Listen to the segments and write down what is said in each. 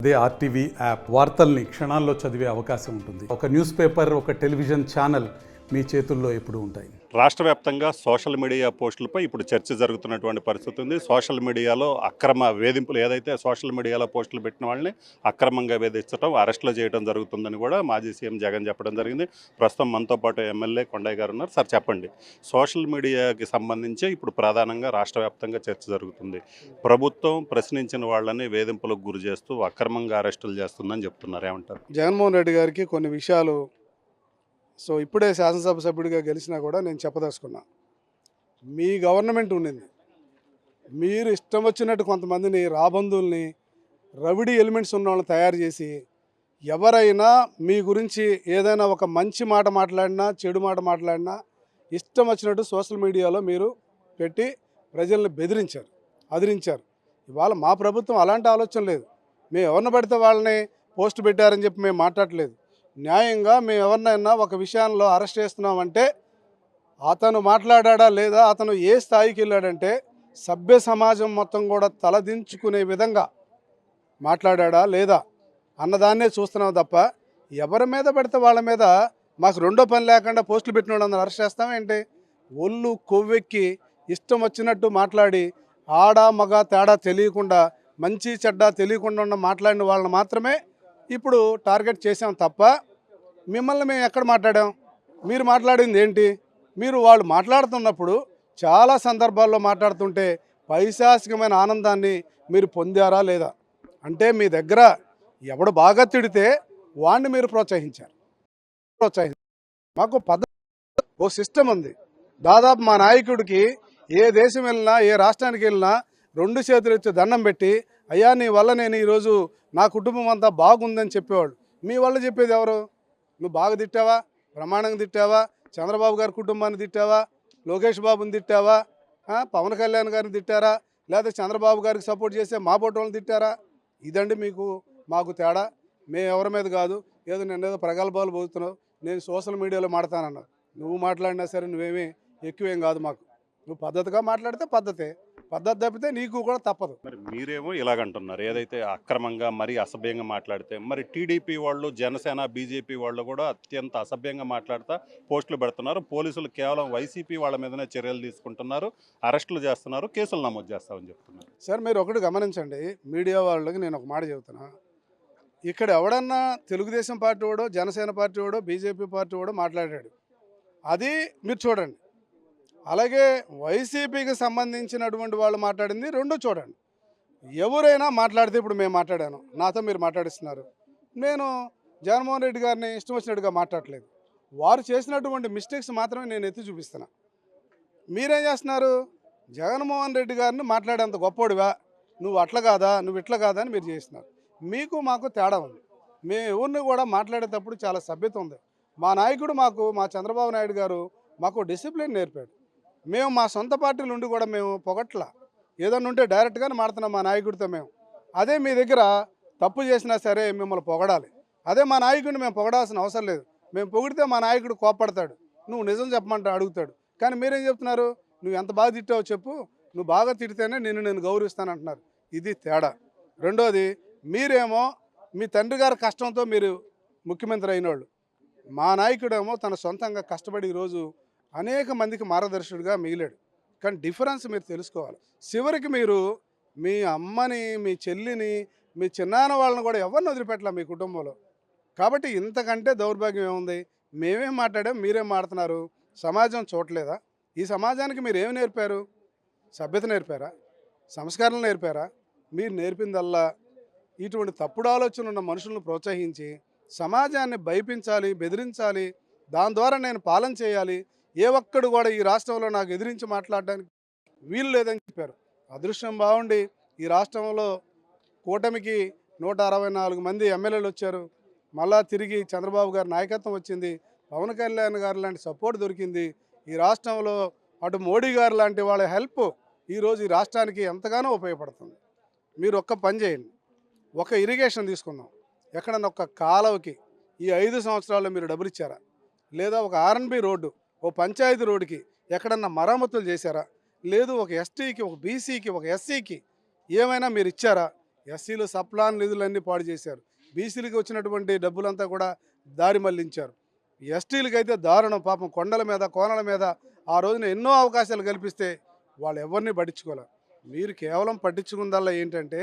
అదే RTV app వార్తల్ని క్షణాల్లో చదివే అవకాశం ఉంటుంది. ఒక న్యూస్ పేపర్, ఒక టెలివిజన్ ఛానల్ మీ చేతుల్లో ఎప్పుడూ ఉంటాయి. రాష్ట్ర వ్యాప్తంగా సోషల్ మీడియా పోస్టులపై ఇప్పుడు చర్చ జరుగుతున్నటువంటి పరిస్థితి ఉంది. సోషల్ మీడియాలో అక్రమ వేధింపులు, ఏదైతే సోషల్ మీడియాలో పోస్టులు పెట్టిన వాళ్ళని అక్రమంగా వేధించడం, అరెస్టులు చేయడం జరుగుతుందని కూడా మాజీ సీఎం జగన్ చెప్పడం జరిగింది. ప్రస్తుతం మనతో పాటు ఎమ్మెల్యే కొండయ్య గారు ఉన్నారు. సార్ చెప్పండి, సోషల్ మీడియాకి సంబంధించి ఇప్పుడు ప్రధానంగా రాష్ట్ర వ్యాప్తంగా చర్చ జరుగుతుంది. ప్రభుత్వం ప్రశ్నించిన వాళ్ళని వేధింపులకు గురి చేస్తూ అక్రమంగా అరెస్టులు చేస్తుందని చెప్తున్నారు. ఏమంటారు? జగన్మోహన్ రెడ్డి గారికి కొన్ని విషయాలు ఇప్పుడే శాసనసభ సభ్యుడిగా గెలిచినా కూడా నేను చెప్పదలుచుకున్నా. మీ గవర్నమెంట్ ఉండింది, మీరు ఇష్టం వచ్చినట్టు కొంతమందిని రాబందుల్ని, రవిడీ ఎలిమెంట్స్ ఉన్న వాళ్ళని తయారు చేసి ఎవరైనా మీ గురించి ఏదైనా ఒక మంచి మాట మాట్లాడినా, చెడు మాట మాట్లాడినా ఇష్టం వచ్చినట్టు సోషల్ మీడియాలో మీరు పెట్టి ప్రజల్ని బెదిరించారు, అదిరించారు. ఇవాళ మా ప్రభుత్వం అలాంటి ఆలోచన లేదు. మేము ఎవరిని పడితే వాళ్ళని పోస్ట్ పెట్టారని చెప్పి మేము మాట్లాడలేదు. న్యాయంగా మేము ఎవరినైనా ఒక విషయంలో అరెస్ట్ చేస్తున్నామంటే అతను మాట్లాడా లేదా అతను ఏ స్థాయికి వెళ్ళాడంటే సభ్య సమాజం మొత్తం కూడా తలదించుకునే విధంగా మాట్లాడా లేదా అన్నదాన్నే చూస్తున్నాం తప్ప ఎవరి మీద పడితే వాళ్ళ మీద మాకు రెండో పని లేకుండా పోస్టులు పెట్టిన వాళ్ళందరూ అరెస్ట్ చేస్తామేంటి? ఒళ్ళు కొవ్వెక్కి ఇష్టం వచ్చినట్టు మాట్లాడి ఆడ మగ తేడా తెలియకుండా, మంచి చెడ్డ తెలియకుండా ఉన్న మాట్లాడిన వాళ్ళని మాత్రమే ఇప్పుడు టార్గెట్ చేసాం తప్ప మిమ్మల్ని మేము ఎక్కడ మాట్లాడాం? మీరు మాట్లాడింది ఏంటి? మీరు వాళ్ళు మాట్లాడుతున్నప్పుడు చాలా సందర్భాల్లో మాట్లాడుతుంటే పైశాసికమైన ఆనందాన్ని మీరు పొందారా లేదా? అంటే మీ దగ్గర ఎవడు బాగా తిడితే వాడిని మీరు ప్రోత్సహించారు. మాకు పద్ధతి, ఓ సిస్టమ్ ఉంది. దాదాపు మా నాయకుడికి ఏ దేశం వెళ్ళినా, ఏ రాష్ట్రానికి వెళ్ళినా రెండు చేతులు ఎత్తి దండం పెట్టి, అయ్యా నీ వల్ల నేను ఈరోజు నా కుటుంబం అంతా బాగుందని చెప్పేవాడు. మీ వల్ల చెప్పేది ఎవరు? నువ్వు బాగా తిట్టావా? ప్రమాణంగా తిట్టావా? చంద్రబాబు గారి కుటుంబాన్ని తిట్టావా? లోకేష్ బాబుని తిట్టావా? పవన్ కళ్యాణ్ గారిని తిట్టారా? లేదా చంద్రబాబు గారికి సపోర్ట్ చేసే మా బొట్టోళ్ళని తిట్టారా? ఇదండి మాకు తేడా. మేము ఎవరి మీద కాదు, ఏదో నేనేదో ప్రగల్భాలు పోతున్నావు, నేను సోషల్ మీడియాలో మాడతానన్నావు. నువ్వు మాట్లాడినా సరే నువ్వేమీ ఎక్కువేం కాదు మాకు. నువ్వు పద్ధతిగా మాట్లాడితే పద్ధతి తప్పితే నీకు కూడా తప్పదు. మరి మీరేమో ఇలాగంటున్నారు, ఏదైతే అక్రమంగా మరీ అసభ్యంగా మాట్లాడితే, మరి టీడీపీ వాళ్ళు, జనసేన, బీజేపీ వాళ్ళు కూడా అత్యంత అసభ్యంగా మాట్లాడుతూ పోస్టులు పెడుతున్నారు. పోలీసులు కేవలం వైసీపీ వాళ్ళ మీదనే చర్యలు తీసుకుంటున్నారు, అరెస్టులు చేస్తున్నారు, కేసులు నమోదు చేస్తామని చెప్తున్నారు. సార్ మీరు ఒకటి గమనించండి, మీడియా వాళ్ళకి నేను ఒక మాట చెబుతున్నా. ఇక్కడ ఎవడన్నా తెలుగుదేశం పార్టీ వాడో, జనసేన పార్టీ వాడో, బీజేపీ పార్టీ వాడో మాట్లాడాడు, అది మీరు చూడండి. అలాగే వైసీపీకి సంబంధించినటువంటి వాళ్ళు మాట్లాడింది రెండు చూడండి. ఎవరైనా మాట్లాడితే, ఇప్పుడు మేము మాట్లాడాను, నాతో మీరు మాట్లాడిస్తున్నారు. నేను జగన్మోహన్ రెడ్డి గారిని ఇష్టం వచ్చినట్టుగా మాట్లాడలేదు. వారు చేసినటువంటి మిస్టేక్స్ మాత్రమే నేను ఎత్తి చూపిస్తున్నా. మీరేం చేస్తున్నారు? జగన్మోహన్ రెడ్డి గారిని మాట్లాడేంత గొప్పోడివా, నువ్వు అట్లా కాదా, నువ్వు ఇట్లా కాదా అని మీరు చేస్తున్నారు. మీకు మాకు తేడా ఉంది. మేము ఎవరిని కూడా మాట్లాడేటప్పుడు చాలా సభ్యత ఉంది. మా నాయకుడు మా చంద్రబాబు నాయుడు గారు మాకు డిసిప్లిన్ నేర్పాడు. మేము మా సొంత పార్టీలు ఉండి కూడా మేము పొగట్లా, ఏదన్నా ఉంటే డైరెక్ట్గానే మాడుతున్నాం మా నాయకుడితో మేము. అదే మీ దగ్గర తప్పు చేసినా సరే మిమ్మల్ని పొగడాలి. అదే మా నాయకుడిని మేము పొగడాల్సిన అవసరం లేదు. మేము పొగిడితే మా నాయకుడు కోప్పడతాడు, నువ్వు నిజం చెప్పమంటే అడుగుతాడు. కానీ మీరేం చెప్తున్నారు? నువ్వు ఎంత బాగా తిట్టావో చెప్పు, నువ్వు బాగా తిడితేనే నేను గౌరవిస్తానంటున్నారు. ఇది తేడా. రెండోది, మీరేమో మీ తండ్రి గారి కష్టంతో మీరు ముఖ్యమంత్రి అయినోళ్ళు. మా నాయకుడేమో తన సొంతంగా కష్టపడి ఈరోజు అనేక మందికి మార్గదర్శకుడిగా మిగిలాడు. కానీ డిఫరెన్స్ మీరు తెలుసుకోవాలి. చివరికి మీరు మీ అమ్మని, మీ చెల్లిని, మీ చిన్నాన్న వాళ్ళని కూడా ఎవరిని వదిలిపెట్టలే మీ కుటుంబంలో. కాబట్టి ఇంతకంటే దౌర్భాగ్యం ఏముంది? మేమేం మాట్లాడాం, మీరేం మాట్లాడుతున్నారు? సమాజం చూడలేదా? ఈ సమాజానికి మీరు ఏమి నేర్పారు? సభ్యత నేర్పారా? సంస్కారాలు నేర్పారా? మీరు నేర్పిందల్లా ఇటువంటి తప్పుడు ఆలోచన ఉన్న మనుషులను ప్రోత్సహించి సమాజాన్ని భయపించాలి, బెదిరించాలి, దాని ద్వారా నేను పాలన చేయాలి, ఏ ఒక్కడు కూడా ఈ రాష్ట్రంలో నాకు ఎదిరించి మాట్లాడడానికి వీలు లేదని చెప్పారు. అదృష్టం బాగుండి ఈ రాష్ట్రంలో కూటమికి 164 మంది ఎమ్మెల్యేలు వచ్చారు. మళ్ళా తిరిగి చంద్రబాబు గారి నాయకత్వం వచ్చింది, పవన్ కళ్యాణ్ గారు లాంటి సపోర్ట్ దొరికింది. ఈ రాష్ట్రంలో అటు మోడీ గారు లాంటి వాళ్ళ హెల్ప్ ఈరోజు ఈ రాష్ట్రానికి ఎంతగానో ఉపయోగపడుతుంది. మీరు ఒక్క పని చేయండి, ఒక ఇరిగేషన్ తీసుకుందాం. ఎక్కడన్నా ఒక కాలువకి ఈ 5 సంవత్సరాల్లో మీరు డబ్బులు ఇచ్చారా? లేదా ఒక R&B రోడ్డు, ఓ పంచాయతీ రోడ్డుకి ఎక్కడన్నా మరమ్మతులు చేశారా? లేదు ఒక ఎస్టీకి, ఒక బీసీకి, ఒక ఎస్సీకి ఏమైనా మీరు ఇచ్చారా? ఎస్సీలు సప్లాన్ నిధులన్నీ పాడు చేశారు. బీసీలకు వచ్చినటువంటి డబ్బులంతా కూడా దారి మళ్లించారు. ఎస్టీలకు అయితే దారుణం, పాపం కొండల మీద కోనల మీద ఆ రోజున ఎన్నో అవకాశాలు కల్పిస్తే వాళ్ళు ఎవరిని పట్టించుకోలే. మీరు కేవలం పట్టించుకుందల్లా ఏంటంటే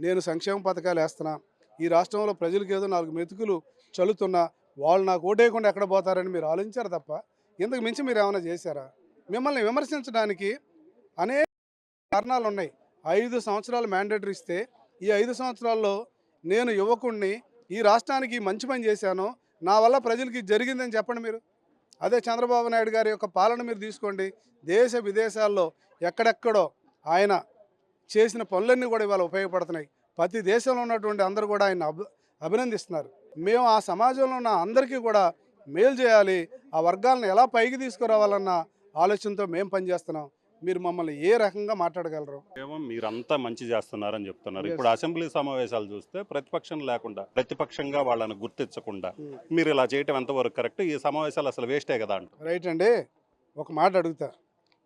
నేను సంక్షేమ పథకాలు వేస్తున్నా, ఈ రాష్ట్రంలో ప్రజలకు ఏదో 4 మెతుకులు చల్లుతున్నా, వాళ్ళు నాకు ఓటేయకుండా ఎక్కడ పోతారని మీరు ఆలోచించారు తప్ప ఇంతకు మించి మీరు ఏమైనా చేశారా? మిమ్మల్ని విమర్శించడానికి అనేక కారణాలు ఉన్నాయి. 5 సంవత్సరాలు మ్యాండేటరీ ఇస్తే ఈ 5 సంవత్సరాల్లో నేను యువకుడిని, ఈ రాష్ట్రానికి మంచి పని చేశాను, నా వల్ల ప్రజలకి జరిగిందని చెప్పండి మీరు. అదే చంద్రబాబు నాయుడు గారి యొక్క పాలన మీరు తీసుకోండి. దేశ విదేశాల్లో ఎక్కడెక్కడో ఆయన చేసిన పనులన్నీ కూడా ఇవాళ ఉపయోగపడుతున్నాయి. ప్రతి దేశంలో ఉన్నటువంటి అందరూ కూడా ఆయన అభినందిస్తున్నారు. మేము ఆ సమాజంలో ఉన్న అందరికీ కూడా మేలు చేయాలి, ఆ వర్గాలను ఎలా పైకి తీసుకురావాలన్న ఆలోచనతో మేము పనిచేస్తున్నాం. మీరు మమ్మల్ని ఏ రకంగా మాట్లాడగలరు? ఏమో మీరంతా మంచి చేస్తున్నారని చెప్తున్నారు. ఇప్పుడు అసెంబ్లీ సమావేశాలు చూస్తే ప్రతిపక్షం లేకుండా, ప్రతిపక్షంగా వాళ్ళని గుర్తించకుండా మీరు ఇలా చేయటం ఎంతవరకు కరెక్ట్? ఈ సమావేశాలు అసలు వేస్టే కదా అంట. రైట్ అండి. ఒక మాట అడుగుతా,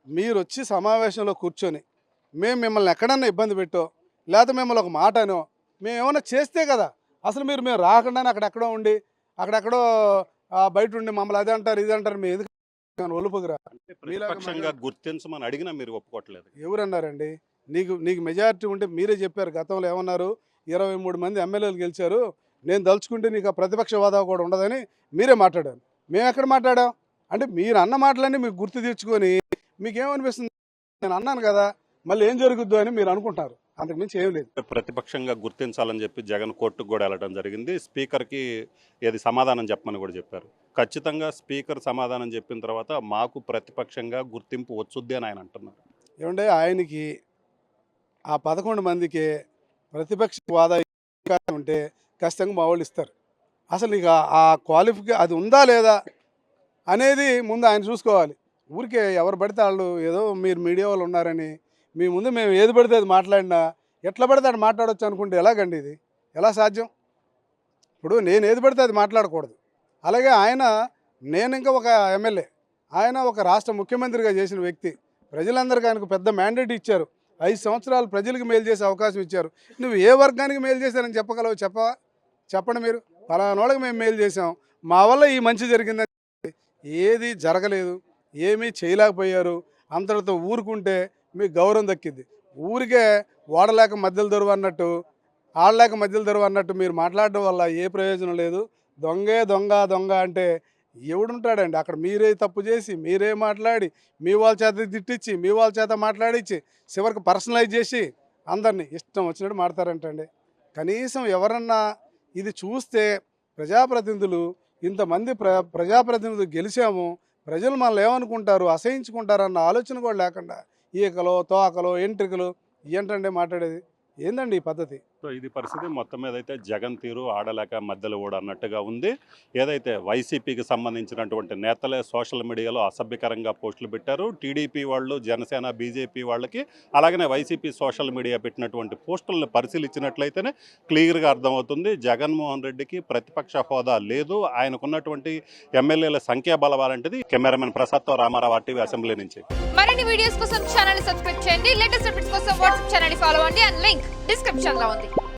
మీరు వచ్చి సమావేశంలో కూర్చొని మేము మిమ్మల్ని ఎక్కడన్నా ఇబ్బంది పెట్టో, లేకపోతే మిమ్మల్ని ఒక మాట అనో, మేము ఏమైనా చేస్తే కదా అసలు మేము రాకుండానే అక్కడెక్కడో ఉండి అక్కడెక్కడో బయట ఉండి మమ్మల్ని అది అంటారు ఇది అంటారు, మేము ఎందుకు ఒలుపుకురా? ప్రతిపక్షంగా గుర్తించమని అడిగినా మీరు ఒప్పుకోవట్లేదు. ఎవరన్నారండి? నీకు మెజారిటీ ఉంటే మీరే చెప్పారు. గతంలో ఏమన్నారు? 23 మంది ఎమ్మెల్యేలు గెలిచారు, నేను దలుచుకుంటే నీకు ఆ ప్రతిపక్ష హోదా కూడా ఉండదని మీరే మాట్లాడారు. మేము ఎక్కడ మాట్లాడాం? అంటే మీరు అన్న మాటలన్నీ మీకు గుర్తు తెచ్చుకొని మీకేమనిపిస్తుంది? నేను అన్నాను కదా, మళ్ళీ ఏం జరుగుద్దు అని మీరు అనుకుంటారు. అంతకుమించి ఏం లేదు. ప్రతిపక్షంగా గుర్తించాలని చెప్పి జగన్ కోర్టుకు కూడా వెళ్ళడం జరిగింది. స్పీకర్కి ఏది సమాధానం చెప్పమని కూడా చెప్పారు. ఖచ్చితంగా స్పీకర్ సమాధానం చెప్పిన తర్వాత మాకు ప్రతిపక్షంగా గుర్తింపు వచ్చుద్ది అని ఆయన అంటున్నారు. ఏమంటే ఆయనకి ఆ 11 మందికి ప్రతిపక్ష హోదా ఉంటే ఖచ్చితంగా మా వాళ్ళు ఇస్తారు. అసలు ఇక ఆ అది ఉందా లేదా అనేది ముందు ఆయన చూసుకోవాలి. ఊరికే ఎవరు పడితే వాళ్ళు ఏదో మీరు మీడియా వాళ్ళు ఉన్నారని మీ ముందు మేము ఏది పడితే అది మాట్లాడినా ఎట్లా పడితే అది మాట్లాడవచ్చు అనుకుంటే ఎలాగండి? ఇది ఎలా సాధ్యం? ఇప్పుడు నేను ఏది పడితే అది మాట్లాడకూడదు. అలాగే నేను ఇంకా ఒక ఎమ్మెల్యే, ఆయన ఒక రాష్ట్ర ముఖ్యమంత్రిగా చేసిన వ్యక్తి. ప్రజలందరికీ ఆయనకు పెద్ద మ్యాండేట్ ఇచ్చారు. 5 సంవత్సరాలు ప్రజలకు మేలు చేసే అవకాశం ఇచ్చారు. నువ్వు ఏ వర్గానికి మేలు చేశారని చెప్పగలవు? చెప్పండి మీరు. ఫలానాళ్ళకి మేము మేలు చేసాం, మా వల్ల ఈ మంచి జరిగిందని. ఏది జరగలేదు, ఏమీ చేయలేకపోయారు. అంతటితో ఊరుకుంటే మీకు గౌరవం దక్కింది. ఊరికే ఓడలేక మధ్యలో దొరువు అన్నట్టు, ఆడలేక మధ్యలో దొరువు అన్నట్టు మీరు మాట్లాడడం వల్ల ఏ ప్రయోజనం లేదు. దొంగ అంటే ఎవడుంటాడండి అక్కడ? మీరే తప్పు చేసి, మీరే మాట్లాడి, మీ వాళ్ళ చేత తిట్టించి, మీ వాళ్ళ చేత మాట్లాడించి, చివరికి పర్సనలైజ్ చేసి అందరినీ ఇష్టం వచ్చినట్టు మాట్లాడతారంటండి. కనీసం ఎవరన్నా ఇది చూస్తే ప్రజాప్రతినిధులు, ఇంతమంది ప్రజాప్రతినిధులు గెలిచాము, ప్రజలు మనల్ని ఏమనుకుంటారు, అసహించుకుంటారన్న ఆలోచన కూడా లేకుండా ఈకలో తోకలో ఎంట్రికలు ఏంటంటే మాట్లాడేది? ఏందండి ఈ పద్ధతి? సో ఇది పరిస్థితి. మొత్తం మీద అయితే జగన్ తీరు ఆడలేక మధ్యలో కూడా అన్నట్టుగా ఉంది. ఏదైతే వైసీపీకి సంబంధించినటువంటి నేతలే సోషల్ మీడియాలో అసభ్యకరంగా పోస్టులు పెట్టారు. టీడీపీ వాళ్ళు, జనసేన, బీజేపీ వాళ్ళకి, అలాగనే వైసీపీ సోషల్ మీడియా పెట్టినటువంటి పోస్టులను పరిశీలించినట్లయితేనే క్లియర్గా అర్థమవుతుంది. జగన్మోహన్ రెడ్డికి ప్రతిపక్ష హోదా లేదు. ఆయనకున్నటువంటి ఎమ్మెల్యేల సంఖ్యాబలం అలాంటిది. కెమెరామెన్ ప్రసాద్తో రామారావు, RTV అసెంబ్లీ నుంచి. మరిన్ని వీడియోస్ కోసం ఛానల్ సబ్స్క్రైబ్ చేయండి. లేటెస్ట్ అప్డేట్స్ కోసం వాట్సాప్ ఛానల్ ఫాలో అవ్వండి. అండ్ లింక్ డిస్క్రిప్షన్ లో ఉంది.